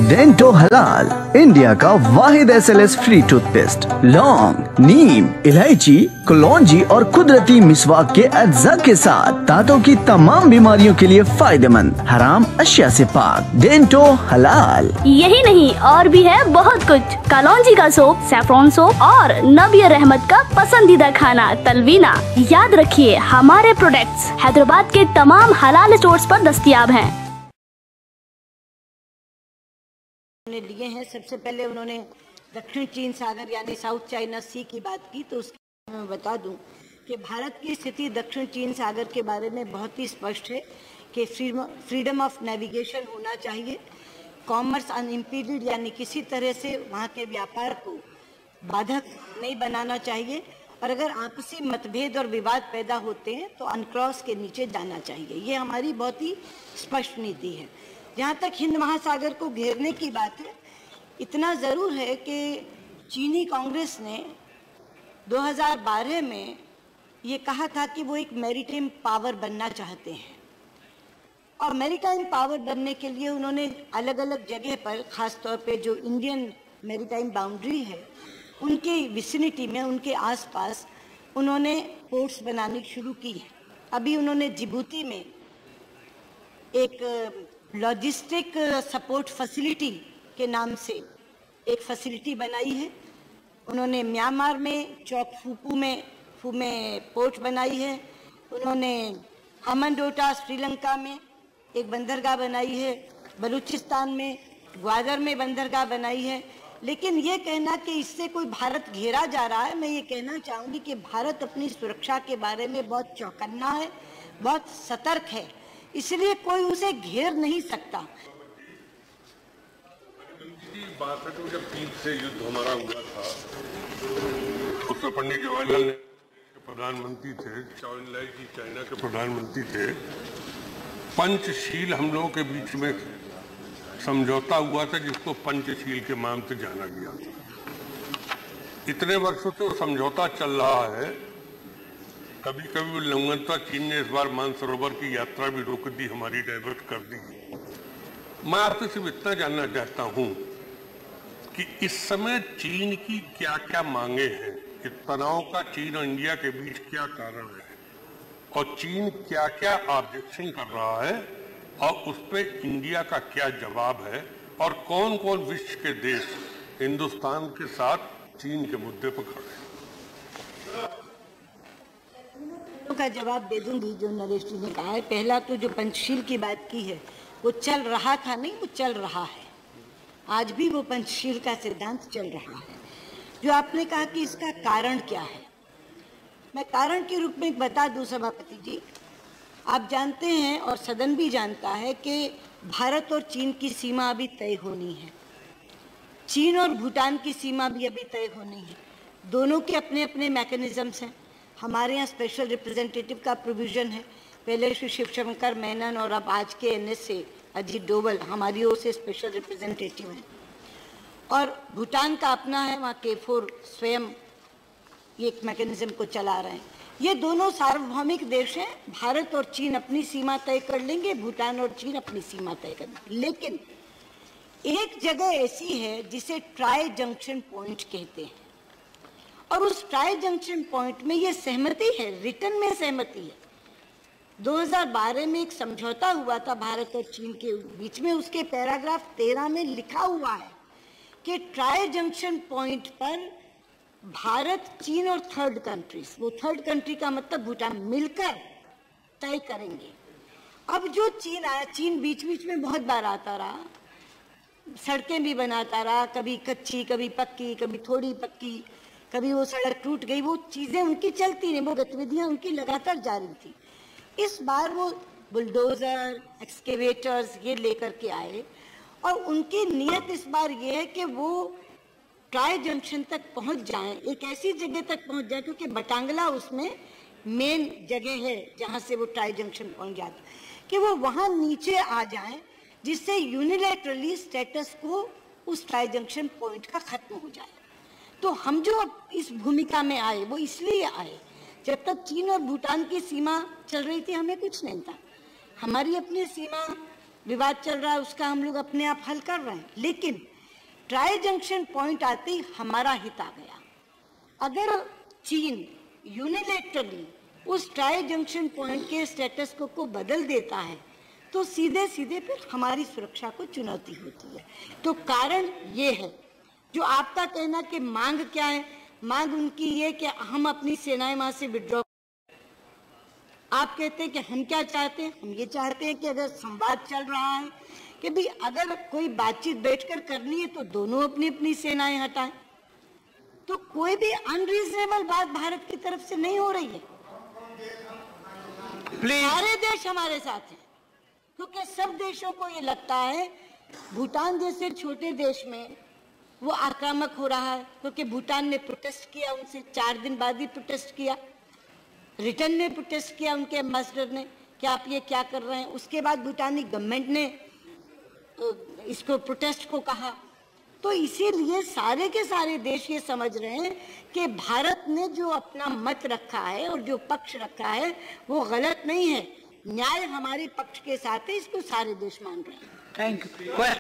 Dento हलाल, India का वाहिद SLS free toothpaste. लौंग, नीम, इलायची, कलौंजी और कुदरती मिसवाक के अज्जा के साथ दांतों की तमाम बीमारियों के लिए फायदेमंद, हराम अशिया से पाक। डेंटो हलाल। यही नहीं और भी है बहुत कुछ। कलौंजी का सोप, सैफरॉन सोप और नबीर अहमद का पसंदीदा खाना तलवीना। याद रखिए, हमारे प्रोडक्ट्स हैदराबाद के तमाम हलाल स्टोर्स पर दस्तयाब हैं। लिए हैं। सबसे पहले उन्होंने दक्षिण चीन सागर यानी साउथ चाइना सी की बात की, तो उसके मैं बता दूं कि भारत की स्थिति दक्षिण चीन सागर के बारे में बहुत ही स्पष्ट है कि फ्रीडम ऑफ नेविगेशन होना चाहिए, कॉमर्स अनइम्पीडेड यानी किसी तरह से वहाँ के व्यापार को बाधक नहीं बनाना चाहिए, और अगर आपसी मतभेद और विवाद पैदा होते हैं तो अनक्रॉस के नीचे जाना चाहिए। ये हमारी बहुत ही स्पष्ट नीति है। जहाँ तक हिंद महासागर को घेरने की बात है, इतना ज़रूर है कि चीनी कांग्रेस ने 2012 में ये कहा था कि वो एक मैरीटाइम पावर बनना चाहते हैं, और मैरीटाइम पावर बनने के लिए उन्होंने अलग अलग जगह पर, ख़ास तौर पे जो इंडियन मैरीटाइम बाउंड्री है उनके विसिनिटी में, उनके आसपास उन्होंने पोर्ट्स बनानी शुरू की है। अभी उन्होंने जिबूती में एक लॉजिस्टिक सपोर्ट फैसिलिटी के नाम से एक फैसिलिटी बनाई है। उन्होंने म्यांमार में चौकफूपू में पोर्ट बनाई है। उन्होंने हमनडोटा श्रीलंका में एक बंदरगाह बनाई है। बलूचिस्तान में, ग्वादर में बंदरगाह बनाई है। लेकिन ये कहना कि इससे कोई भारत घेरा जा रहा है, मैं ये कहना चाहूँगी कि भारत अपनी सुरक्षा के बारे में बहुत चौकन्ना है, बहुत सतर्क है, इसलिए कोई उसे घेर नहीं सकता। बात है तो जब चीन से युद्ध हमारा हुआ था, उसमें पंडित जवाहरलाल नेहरू प्रधानमंत्री थे, चाउ एन-लाई जी चाइना के प्रधानमंत्री थे। पंचशील हम लोगों के बीच में समझौता हुआ था, जिसको पंचशील के नाम से जाना गया था। इतने वर्षों से वो समझौता चल रहा है। कभी कभी वो लंघनता चीन ने इस बार मानसरोवर की यात्रा भी रोक दी, हमारी डाइवर्ट कर दी। मैं आपसे सिर्फ इतना जानना चाहता हूं कि इस समय चीन की क्या क्या मांगे हैं, इस तनाव का चीन और इंडिया के बीच क्या कारण है, और चीन क्या क्या ऑब्जेक्शन कर रहा है, और उस पर इंडिया का क्या जवाब है, और कौन कौन विश्व के देश हिंदुस्तान के साथ चीन के मुद्दे पर खड़े हैं। का जवाब दे दूंगी जो नरेश जी ने कहा है। पहला तो जो पंचशील की बात की है, वो चल रहा था नहीं, वो चल रहा है। आज भी वो पंचशील का सिद्धांत चल रहा है। जो आपने कहा कि इसका कारण क्या है, मैं कारण के रूप में बता दूं सभापति जी। आप जानते हैं और सदन भी जानता है कि भारत और चीन की सीमा अभी तय होनी है। चीन और भूटान की सीमा भी अभी तय होनी है। दोनों के अपने अपने मैकेनिज्म्स हैं। हमारे यहाँ स्पेशल रिप्रेजेंटेटिव का प्रोविज़न है। पहले श्री शिवशंकर मेनन और अब आज के NSA अजीत डोवल हमारी ओर से स्पेशल रिप्रेजेंटेटिव हैं, और भूटान का अपना है, वहाँ K4 स्वयं ये एक मैकेनिज्म को चला रहे हैं। ये दोनों सार्वभौमिक देश हैं। भारत और चीन अपनी सीमा तय कर लेंगे, भूटान और चीन अपनी सीमा तय कर लेंगे। लेकिन एक जगह ऐसी है जिसे ट्राई जंक्शन पॉइंट कहते हैं, और उस ट्राई जंक्शन पॉइंट में ये सहमति है, रिटर्न में सहमति है। 2012 में एक समझौता हुआ था भारत और चीन के बीच में। उसके पैराग्राफ 13 में लिखा हुआ है कि ट्राई जंक्शन पॉइंट पर भारत, चीन और थर्ड कंट्रीज, वो थर्ड कंट्री का मतलब भूटान, मिलकर तय करेंगे। अब जो चीन आया, चीन बीच बीच में बहुत बार आता रहा, सड़कें भी बनाता रहा, कभी कच्ची, कभी पक्की, कभी थोड़ी पक्की, कभी वो सड़क टूट गई, वो चीजें उनकी चलती रही, वो गतिविधियां उनकी लगातार जारी थी। इस बार वो बुलडोजर, एक्सकेवेटर्स ये लेकर के आए, और उनकी नीयत इस बार ये है कि वो ट्राई जंक्शन तक पहुंच जाएं, एक ऐसी जगह तक पहुंच जाए, क्योंकि बटांगला उसमें मेन जगह है जहां से वो ट्राई जंक्शन पहुंच जाता, कि वो वहां नीचे आ जाएं, जिससे यूनिलैटरली स्टेटस को उस ट्राई जंक्शन पॉइंट का खत्म हो जाए। तो हम जो इस भूमिका में आए वो इसलिए आए, जब तक चीन और भूटान की सीमा चल रही थी हमें कुछ नहीं था। हमारी अपनी सीमा विवाद चल रहा है उसका हम लोग अपने आप हल कर रहे हैं, लेकिन ट्राई जंक्शन पॉइंट आते ही हमारा हित आ गया। अगर चीन यूनिलैटरली उस ट्राई जंक्शन पॉइंट के स्टेटस को बदल देता है तो सीधे सीधे फिर हमारी सुरक्षा को चुनौती होती है। तो कारण ये है, जो आपका कहना कि मांग क्या है, मांग उनकी ये कि हम अपनी सेनाएं वहां से विड्रॉ। आप कहते हैं कि हम क्या चाहते हैं, हम ये चाहते हैं कि अगर संवाद चल रहा है कि भाई अगर कोई बातचीत बैठकर करनी है तो दोनों अपनी अपनी सेनाएं हटाएं, तो कोई भी अनरीजनेबल बात भारत की तरफ से नहीं हो रही है। सारे देश हमारे साथ हैं, क्योंकि सब देशों को ये लगता है भूटान जैसे छोटे देश में वो आक्रामक हो रहा है, क्योंकि भूटान ने प्रोटेस्ट किया, उनसे 4 दिन बाद ही प्रोटेस्ट किया, रिटर्न में प्रोटेस्ट किया उनके एम्बेसडर ने कि आप ये क्या कर रहे हैं। उसके बाद भूटानी गवर्नमेंट ने इसको प्रोटेस्ट को कहा। तो इसीलिए सारे के सारे देश ये समझ रहे हैं कि भारत ने जो अपना मत रखा है और जो पक्ष रखा है वो गलत नहीं है, न्याय हमारे पक्ष के साथ है, इसको सारे देश मान रहे हैं। Thank you.